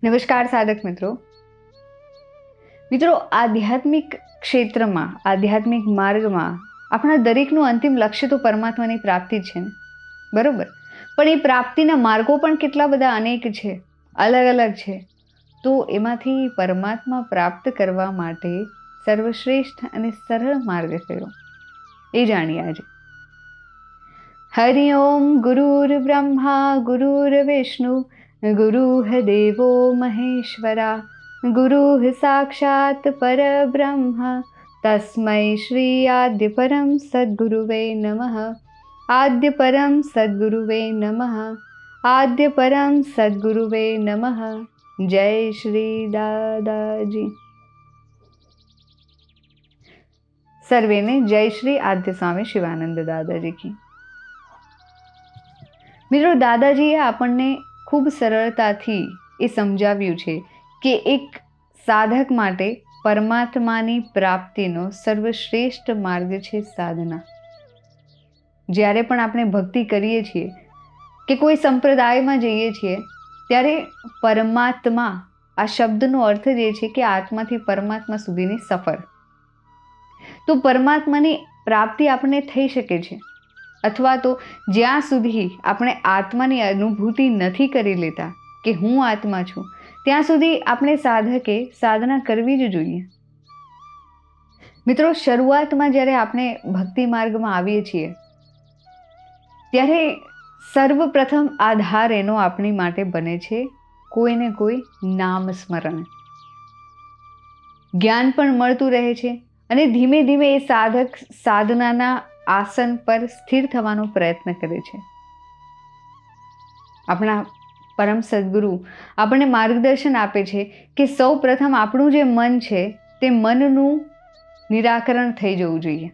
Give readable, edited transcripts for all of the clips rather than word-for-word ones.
નમસ્કાર સાધક મિત્રો. આધ્યાત્મિક ક્ષેત્રમાં, આધ્યાત્મિક માર્ગમાં આપણા દરેકનું અંતિમ લક્ષ્ય તો પરમાત્માની પ્રાપ્તિ છે ને, બરોબર? પણ એ પ્રાપ્તિના માર્ગો પણ કેટલા બધા અનેક છે, અલગ અલગ છે. તો એમાંથી પરમાત્મા પ્રાપ્ત કરવા માટે સર્વશ્રેષ્ઠ અને સરળ માર્ગ કયો, એ જાણીએ આજે. હરિ ઓમ. ગુરુર બ્રહ્મા ગુરુર વિષ્ણુ ગુરુઃ દેવો મહેશ્વરા ગુરુઃ સાક્ષાત પરબ્રહ્મ તસ્મૈ શ્રી આદ્ય પરમ સદ્ગુરુવે નમઃ. આદ્ય પરમ સદ્ગુરુવે નમઃ. આદ્ય પરમ સદ્ગુરુવે નમઃ. જય શ્રી દાદાજી. સર્વેને જય શ્રી આદ્ય સ્વામી શિવાનંદ દાદાજી કી. મિત્રો, દાદાજીએ આપણને ખૂબ સરળતાથી એ સમજાવ્યું છે કે એક સાધક માટે પરમાત્માની પ્રાપ્તિનો સર્વશ્રેષ્ઠ માર્ગ છે સાધના. જ્યારે પણ આપણે ભક્તિ કરીએ છીએ કે કોઈ સંપ્રદાયમાં જઈએ છીએ ત્યારે પરમાત્મા, આ શબ્દનો અર્થ જ એ છે કે આત્માથી પરમાત્મા સુધીની સફર. તો પરમાત્માની પ્રાપ્તિ આપણને થઈ શકે છે, અથવા તો જ્યાં સુધી આપણે આત્માની અનુભૂતિ નથી કરી લેતા કે હું આત્મા છું, ત્યાં સુધી આપણે સાધકે સાધના કરવી જ જોઈએ. મિત્રો, શરૂઆતમાં જ્યારે આપણે ભક્તિ માર્ગમાં આવીએ છીએ ત્યારે સર્વપ્રથમ આધાર એનો આપણી માટે બને છે કોઈને કોઈ નામ સ્મરણ. જ્ઞાન પણ મળતું રહે છે અને ધીમે ધીમે એ સાધક સાધનાના આસન પર સ્થિર થવાનો પ્રયત્ન કરે છે. આપણા પરમ સદ્ગુરુ આપણને માર્ગદર્શન આપે છે કે સૌ પ્રથમ આપણું જે મન છે તે મનનું નિરાકરણ થઈ જવું જોઈએ.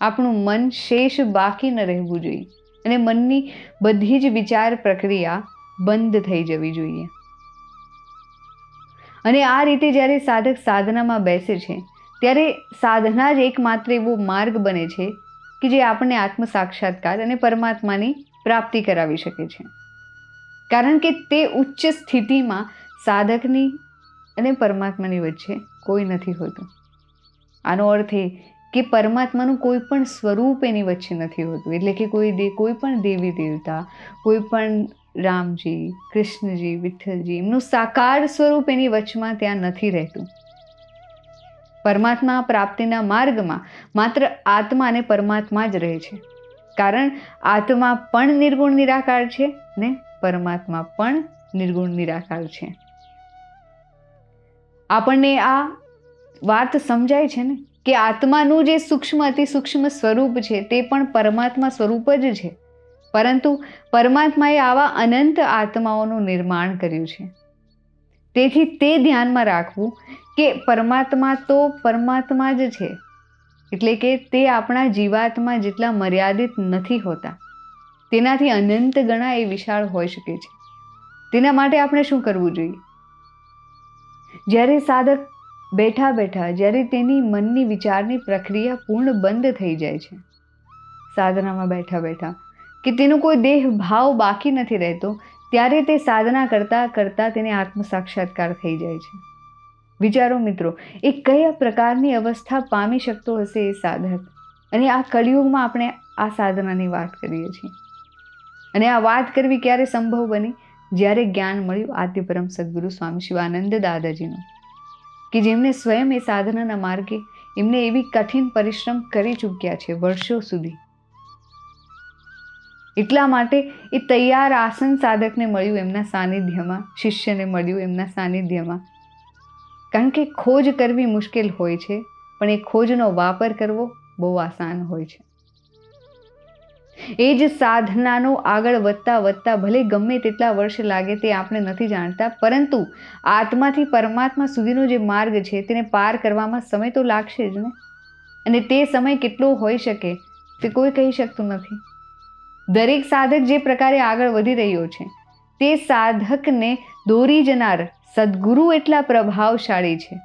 આપણું મન શેષ બાકી ન રહેવું જોઈએ અને મનની બધી જ વિચાર પ્રક્રિયા બંધ થઈ જવી જોઈએ. અને આ રીતે જ્યારે સાધક સાધનામાં બેસે છે ત્યારે સાધના જ એકમાત્ર એવો માર્ગ બને છે કે જે આપણને આત્મ સાક્ષાત્કાર અને પરમાત્માની પ્રાપ્તિ કરાવી શકે છે. કારણ કે તે ઉચ્ચ સ્થિતિમાં સાધકની અને પરમાત્માની વચ્ચે કોઈ નથી હોતું. આનો અર્થ એ કે પરમાત્માનું કોઈ પણ સ્વરૂપ એની વચ્ચે નથી હોતું. એટલે કે કોઈ પણ દેવી દેવતા, કોઈ પણ રામજી, કૃષ્ણજી, વિઠ્ઠલજી, એમનું સાકાર સ્વરૂપ એની વચમાં ત્યાં નથી રહેતું. પરમાત્મા પ્રાપ્તિના માર્ગમાં માત્ર આત્મા અને પરમાત્મા જ રહે છે. કારણ આત્મા પણ નિર્ગુણ નિરાકાર છે ને પરમાત્મા પણ નિર્ગુણ નિરાકાર છે. આપણને આ વાત સમજાય છે ને કે આત્માનું જે સૂક્ષ્મ અતિ સૂક્ષ્મ સ્વરૂપ છે તે પણ પરમાત્મા સ્વરૂપ જ છે. પરંતુ પરમાત્માએ આવા અનંત આત્માઓનું નિર્માણ કર્યું છે. તેથી તે ધ્યાનમાં રાખવું કે પરમાત્મા તો પરમાત્મા જ છે. એટલે કે તે આપણા જીવાત્મા જેટલા મર્યાદિત નથી હોતા, તેનાથી અનંત ગણા એ વિશાળ હોઈ શકે છે. તેના માટે આપણે શું કરવું જોઈએ? જ્યારે સાધક બેઠા બેઠા, જ્યારે તેની મનની વિચારની પ્રક્રિયા પૂર્ણ બંધ થઈ જાય છે, સાધનામાં બેઠા બેઠા, કે તેનો કોઈ દેહ ભાવ બાકી નથી રહેતો, ત્યારે તે સાધના કરતાં કરતાં તેને આત્મ સાક્ષાત્કાર થઈ જાય છે. વિચારો મિત્રો, એ કયા પ્રકારની અવસ્થા પામી શકતો હશે એ સાધક. અને આ કળિયુગમાં આપણે આ સાધનાની વાત કરીએ છીએ. અને આ વાત કરવી ક્યારે સંભવ બની? જ્યારે જ્ઞાન મળ્યું આદ્ય પરમ સદ્ગુરુ સ્વામી શિવાનંદ દાદાજીનું, કે જેમને સ્વયં એ સાધનાના માર્ગે એમને એવી કઠિન પરિશ્રમ કરી ચૂક્યા છે વર્ષો સુધી. એટલા માટે એ તૈયાર આસન સાધકને મળ્યું એમના સાનિધ્યમાં, શિષ્યને મળ્યું એમના સાનિધ્યમાં. કારણ કે ખોજ કરવી મુશ્કેલ હોય છે, પણ એ ખોજનો વાપર કરવો બહુ આસાન હોય છે. એ જ સાધનાનો આગળ વધતા વધતા ભલે ગમે તેટલા વર્ષ લાગે તે આપણે નથી જાણતા, પરંતુ આત્માથી પરમાત્મા સુધીનો જે માર્ગ છે તેને પાર કરવામાં સમય તો લાગશે જ ને. અને તે સમય કેટલો હોઈ શકે તે કોઈ કહી શકતું નથી. દરેક સાધક જે પ્રકારે આગળ વધી રહ્યો છે તે સાધકને દોરી જનાર સદ્ગુરુ એટલા પ્રભાવશાળી છે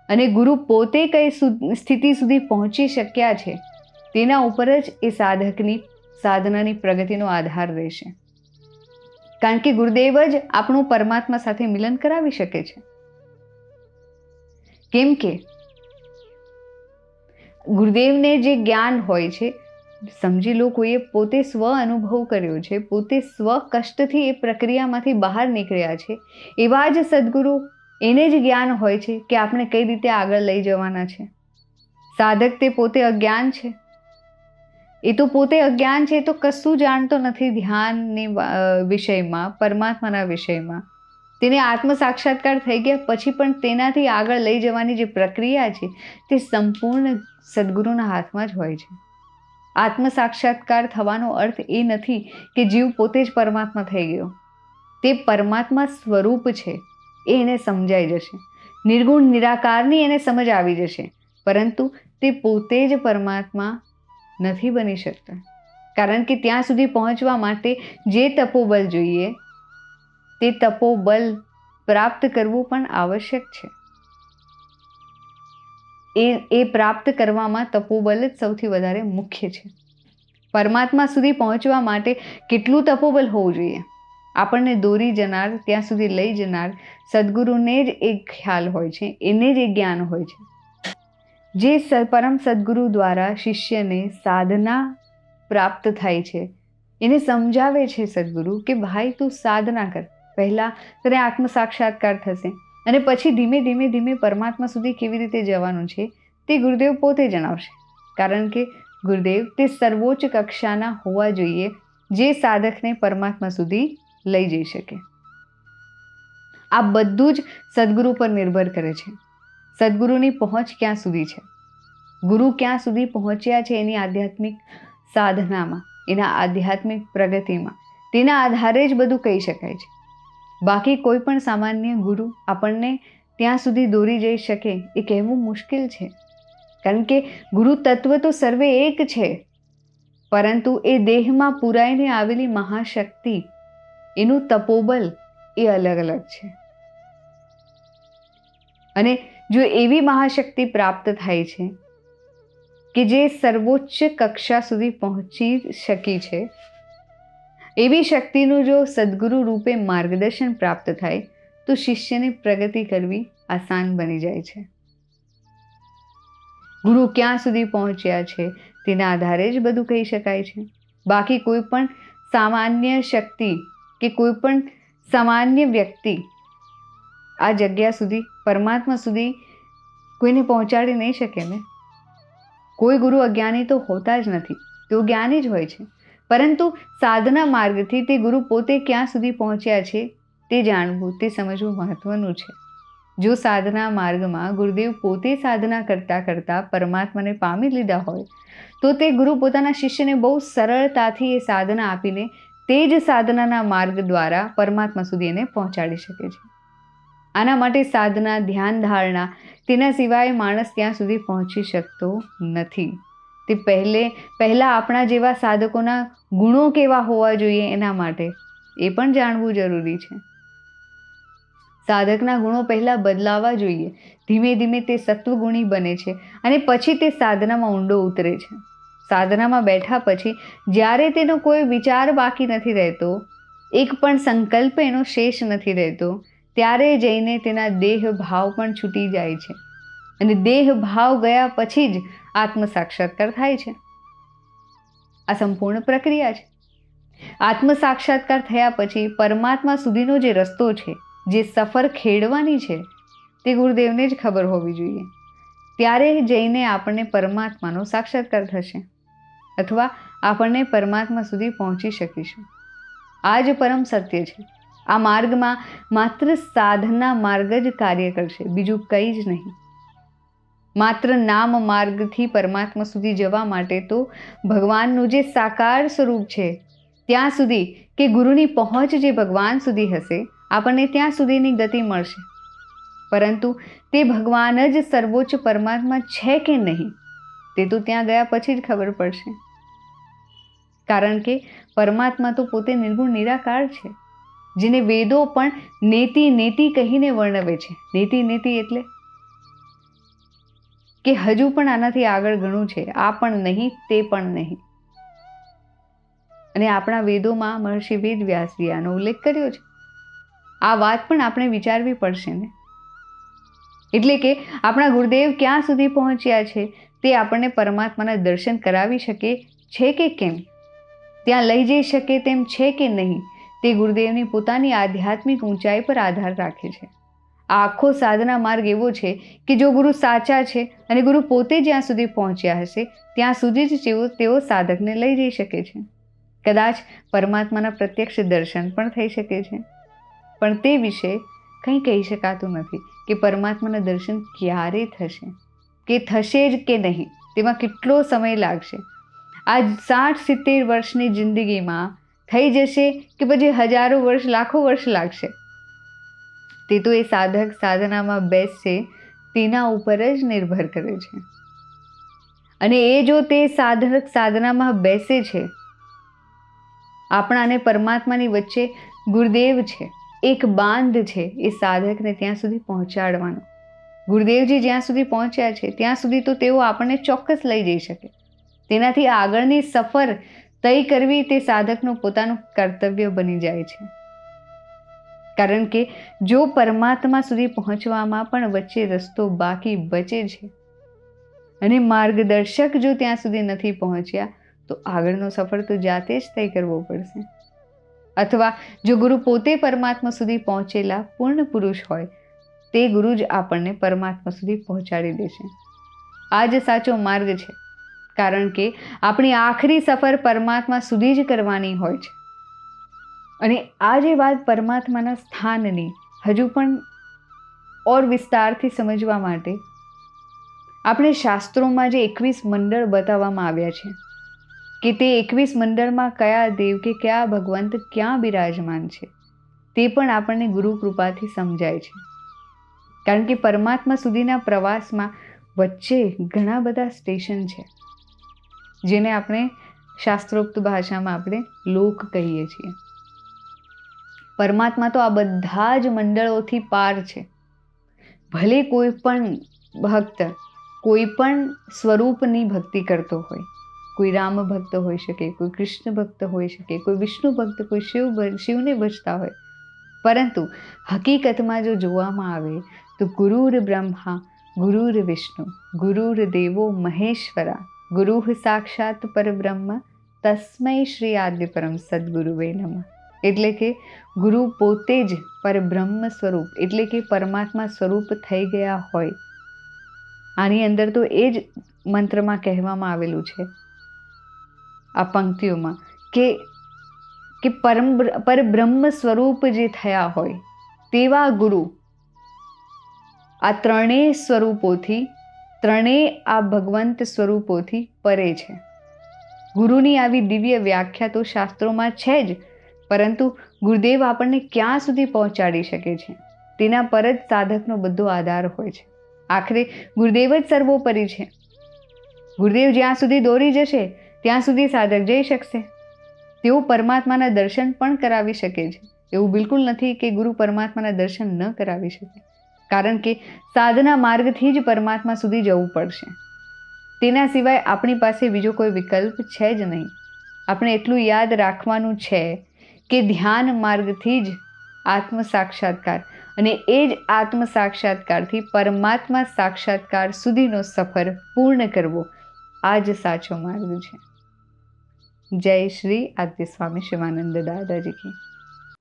અને ગુરુ પોતે કઈ સ્થિતિ સુધી પહોંચી શક્યા છે તેના ઉપર જ એ સાધકની સાધનાની પ્રગતિનો આધાર રહેશે. કારણ કે ગુરુદેવ જ આપણું પરમાત્મા સાથે મિલન કરાવી શકે છે. કેમ કે ગુરુદેવને જે જ્ઞાન હોય છે, સમજી લો કોઈએ પોતે સ્વ અનુભવ કર્યો છે, પોતે સ્વ કષ્ટથી એ પ્રક્રિયામાંથી બહાર નીકળ્યા છે, એવા જ સદગુરુ એને જ જ્ઞાન હોય છે કે આપણે કઈ રીતે આગળ લઈ જવાના છે. સાધક તે પોતે અજ્ઞાન છે, એ તો પોતે અજ્ઞાન છે, તો કશું જાણતો નથી ધ્યાનની વિષયમાં, પરમાત્માના વિષયમાં. તેને આત્મ સાક્ષાત્કાર થઈ ગયા પછી પણ તેનાથી આગળ લઈ જવાની જે પ્રક્રિયા છે તે સંપૂર્ણ સદગુરુના હાથમાં જ હોય છે. આત્મ સાક્ષાત્કાર થવાનો અર્થ એ નથી કે જીવ પોતે જ પરમાત્મા થઈ ગયો. તે પરમાત્મા સ્વરૂપ છે એ એને સમજાઈ જશે. નિર્ગુણ નિરાકારની એને સમજ આવી જશે, પરંતુ તે પોતે જ પરમાત્મા નથી બની શકતા. કારણ કે ત્યાં સુધી પહોંચવા માટે જે તપોબલ જોઈએ તે તપોબલ પ્રાપ્ત કરવું પણ આવશ્યક છે. એ પ્રાપ્ત કરવામાં તપોબલ જ સૌથી વધારે મુખ્ય છે. પરમાત્મા સુધી પહોંચવા માટે કેટલું તપોબલ હોવું જોઈએ? આપણને દોરી જનાર, ત્યાં સુધી લઈ જનાર સદગુરુને જ એક ખ્યાલ હોય છે, એને જ એક જ્ઞાન હોય છે. જે પરમ સદગુરુ દ્વારા શિષ્યને સાધના પ્રાપ્ત થાય છે, એને સમજાવે છે સદગુરુ કે ભાઈ તું સાધના કર, પહેલાં તને આત્મ સાક્ષાત્કાર થશે અને પછી ધીમે ધીમે ધીમે પરમાત્મા સુધી કેવી રીતે જવાનું છે તે ગુરુદેવ પોતે જણાવશે. કારણ કે ગુરુદેવ તે સર્વોચ્ચ કક્ષાના હોવા જોઈએ જે સાધકને પરમાત્મા સુધી લઈ જઈ શકે. આ બધું જ સદગુરુ પર નિર્ભર કરે છે. સદગુરુની પહોંચ ક્યાં સુધી છે, ગુરુ ક્યાં સુધી પહોંચ્યા છે એની આધ્યાત્મિક સાધનામાં, એના આધ્યાત્મિક પ્રગતિમાં, તેના આધારે જ બધું કહી શકાય છે. બાકી કોઈ પણ સામાન્ય ગુરુ આપણને ત્યાં સુધી દોરી જઈ શકે એ કહેવું મુશ્કેલ છે. કારણ કે ગુરુ તત્વ તો સર્વે એક છે, પરંતુ એ દેહમાં પુરાઈને આવેલી મહાશક્તિ, એનું તપોબલ એ અલગ અલગ છે. અને જો એવી મહાશક્તિ પ્રાપ્ત થાય છે કે જે સર્વોચ્ચ કક્ષા સુધી પહોંચી શકી છે, એવી શક્તિનું જો સદગુરુ રૂપે માર્ગદર્શન પ્રાપ્ત થાય તો શિષ્યને પ્રગતિ કરવી આસાન બની જાય છે. ગુરુ ક્યાં સુધી પહોંચ્યા છે તેના આધારે જ બધું કહી શકાય છે. બાકી કોઈ પણ સામાન્ય શક્તિ કે કોઈ પણ સામાન્ય વ્યક્તિ આ જગ્યા સુધી, પરમાત્મા સુધી કોઈને પહોંચાડી નહીં શકે ને. કોઈ ગુરુ અજ્ઞાની તો હોતા જ નથી, તેઓ જ્ઞાની જ હોય છે. પરંતુ સાધના માર્ગથી તે ગુરુ પોતે ક્યાં સુધી પહોંચ્યા છે તે જાણવું, તે સમજવું મહત્વનું છે. જો સાધના માર્ગમાં ગુરુદેવ પોતે સાધના કરતાં કરતાં પરમાત્માને પામી લીધા હોય તો તે ગુરુ પોતાના શિષ્યને બહુ સરળતાથી એ સાધના આપીને તે જ સાધનાના માર્ગ દ્વારા પરમાત્મા સુધી એને પહોંચાડી શકે છે. આના માટે સાધના, ધ્યાન ધારણા, તેના સિવાય માણસ ત્યાં સુધી પહોંચી શકતો નથી. તે પહેલાં આપણા જેવા સાધકોના ગુણો કેવા હોવા જોઈએ એના માટે એ પણ જાણવું જરૂરી છે. સાધકના ગુણો પહેલાં બદલાવા જોઈએ. ધીમે ધીમે તે સત્વગુણી બને છે અને પછી તે સાધનામાં ઊંડો ઉતરે છે. સાધનામાં બેઠા પછી જ્યારે તેનો કોઈ વિચાર બાકી નથી રહેતો, એક પણ સંકલ્પ એનો શેષ નથી રહેતો, ત્યારે જઈને તેના દેહ ભાવ પણ છૂટી જાય છે અને દેહ ભાવ ગયા પછી જ આત્મ સાક્ષાત્કાર થાય છે. આ સંપૂર્ણ પ્રક્રિયા છે. આત્મ સાક્ષાત્કાર થયા પછી પરમાત્મા સુધીનો જે રસ્તો છે, જે સફર ખેડવાની છે, તે ગુરુદેવને જ ખબર હોવી જોઈએ. ત્યારે જઈને આપણને પરમાત્માનો સાક્ષાત્કાર થશે અથવા આપણને પરમાત્મા સુધી પહોંચી શકીશું. આ જ પરમ સત્ય છે. આ માર્ગમાં માત્ર સાધના માર્ગ જ કાર્ય કરશે, બીજું કંઈ જ નહીં. માત્ર નામ માર્ગથી પરમાત્મા સુધી જવા માટે તો ભગવાનનું જે સાકાર સ્વરૂપ છે ત્યાં સુધી, કે ગુરુની પહોંચ જે ભગવાન સુધી હશે, આપણને ત્યાં સુધીની ગતિ મળશે. પરંતુ તે ભગવાન જ સર્વોચ્ચ પરમાત્મા છે કે નહીં તે તો ત્યાં ગયા પછી જ ખબર પડશે. કારણ કે પરમાત્મા તો પોતે નિર્ગુણ નિરાકાર છે, જેને વેદો પણ નેતિ નેતિ કહીને વર્ણવે છે. નેતિ નેતિ એટલે કે હજુ પણ આનાથી આગળ ઘણું છે, આ પણ નહીં, તે પણ નહીં. અને આપણા વેદોમાં મહર્ષિ વેદવ્યાસજીએ આનો ઉલ્લેખ કર્યો છે. આ વાત પણ આપણે વિચારવી પડશે ને. એટલે કે આપણા ગુરુદેવ ક્યાં સુધી પહોંચ્યા છે તે આપણને પરમાત્માના દર્શન કરાવી શકે છે કે કેમ, ત્યાં લઈ જઈ શકે તેમ છે કે નહીં, તે ગુરુદેવની પોતાની આધ્યાત્મિક ઊંચાઈ પર આધાર રાખે છે. આ આખો સાધના માર્ગ એવો છે કે જો ગુરુ સાચા છે અને ગુરુ પોતે જ્યાં સુધી પહોંચ્યા હશે ત્યાં સુધી જ તેઓ સાધકને લઈ જઈ શકે છે. કદાચ પરમાત્માના પ્રત્યક્ષ દર્શન પણ થઈ શકે છે, પણ તે વિશે કંઈ કહી શકાતું નથી કે પરમાત્માના દર્શન ક્યારે થશે, કે થશે જ કે નહીં, તેમાં કેટલો સમય લાગશે. આ 60-70 વર્ષની જિંદગીમાં થઈ જશે કે પછી હજારો વર્ષ, લાખો વર્ષ લાગશે, તે તો એ સાધક સાધનામાં બેસશે તેના ઉપર જ નિર્ભર કરે છે. અને એ જો તે સાધક સાધનામાં બેસે છે, આપણા અને પરમાત્માની વચ્ચે ગુરુદેવ છે, એક બાંધ છે એ સાધકને ત્યાં સુધી પહોંચાડવાનો. ગુરુદેવજી જ્યાં સુધી પહોંચ્યા છે ત્યાં સુધી તો તેઓ આપણને ચોક્કસ લઈ જઈ શકે. તેનાથી આગળની સફર તય કરવી તે સાધકનું પોતાનું કર્તવ્ય બની જાય છે. કારણ કે જો પરમાત્મા સુધી પહોંચવામાં પણ વચ્ચે રસ્તો બાકી બચે છે અને માર્ગદર્શક જો ત્યાં સુધી નથી પહોંચ્યા તો આગળનો સફર તો જાતે જ તય કરવો પડશે. અથવા જો ગુરુ પોતે પરમાત્મા સુધી પહોંચેલા પૂર્ણ પુરુષ હોય, તે ગુરુ જ આપણને પરમાત્મા સુધી પહોંચાડી દેશે. આ જ સાચો માર્ગ છે, કારણ કે આપણી આખરી સફર પરમાત્મા સુધી જ કરવાની હોય છે. અને આ જે વાત પરમાત્માના સ્થાનની હજુ પણ ઓર વિસ્તારથી સમજવા માટે આપણે શાસ્ત્રોમાં જે 21 મંડળ બતાવવામાં આવ્યા છે કે તે 21 મંડળમાં કયા દેવ કે કયા ભગવંત ક્યાં બિરાજમાન છે, તે પણ આપણને ગુરુ કૃપાથી સમજાય છે. કારણ કે પરમાત્મા સુધીના પ્રવાસમાં વચ્ચે ઘણા બધા સ્ટેશન છે, જેને આપણે શાસ્ત્રોક્ત ભાષામાં આપણે લોક કહીએ છીએ. પરમાત્મા તો આ બધા જ મંડળોથી પાર છે. ભલે કોઈ પણ ભક્ત કોઈ પણ સ્વરૂપની ભક્તિ કરતો હોય, કોઈ રામ ભક્ત હોઈ શકે, કોઈ કૃષ્ણ ભક્ત હોઈ શકે, કોઈ વિષ્ણુ ભક્ત, કોઈ શિવને ભજતા હોય, પરંતુ હકીકતમાં જો જોવામાં આવે તો ગુરુર બ્રહ્મા ગુરુર વિષ્ણુ ગુરુર દેવો મહેશ્વરા ગુરુ સાક્ષાત પરબ્રહ્મ તસ્મૈ શ્રી આદ્ય પરમ સદગુરુવે નમઃ. એટલે કે ગુરુ પોતે જ પરબ્રહ્મ સ્વરૂપ એટલે કે પરમાત્મા સ્વરૂપ થઈ ગયા હોય. આની અંદર તો એ જ મંત્રમાં કહેવામાં આવેલું છે આ પંક્તિઓમાં કે પરબ્રહ્મ સ્વરૂપ જે થયા હોય તેવા ગુરુ આ ત્રણેય સ્વરૂપોથી, ત્રણેય આ ભગવંત સ્વરૂપોથી પરે છે. ગુરુની આવી દિવ્ય વ્યાખ્યા તો શાસ્ત્રોમાં છે જ, પરંતુ ગુરુદેવ આપણને ક્યાં સુધી પહોંચાડી શકે છે તેના પર જ સાધકનો બધો આધાર હોય છે. આખરે ગુરુદેવ જ સર્વોપરી છે. ગુરુદેવ જ્યાં સુધી દોરી જશે ત્યાં સુધી સાધક જઈ શકશે. તેઓ પરમાત્માના દર્શન પણ કરાવી શકે છે. એવું બિલકુલ નથી કે ગુરુ પરમાત્માના દર્શન ન કરાવી શકે, કારણ કે સાધના માર્ગથી જ પરમાત્મા સુધી જવું પડશે. તેના સિવાય આપણી પાસે બીજો કોઈ વિકલ્પ છે જ નહીં. આપણે એટલું યાદ રાખવાનું છે કે ધ્યાન માર્ગથી જ આત્મ સાક્ષાત્કાર અને એ જ આત્મ સાક્ષાત્કારથી પરમાત્મા સાક્ષાત્કાર સુધીનો સફર પૂર્ણ કરવો આ જ સાચો માર્ગ છે. જય શ્રી આદ્ય સ્વામી શિવાનંદ દાદાજી કી.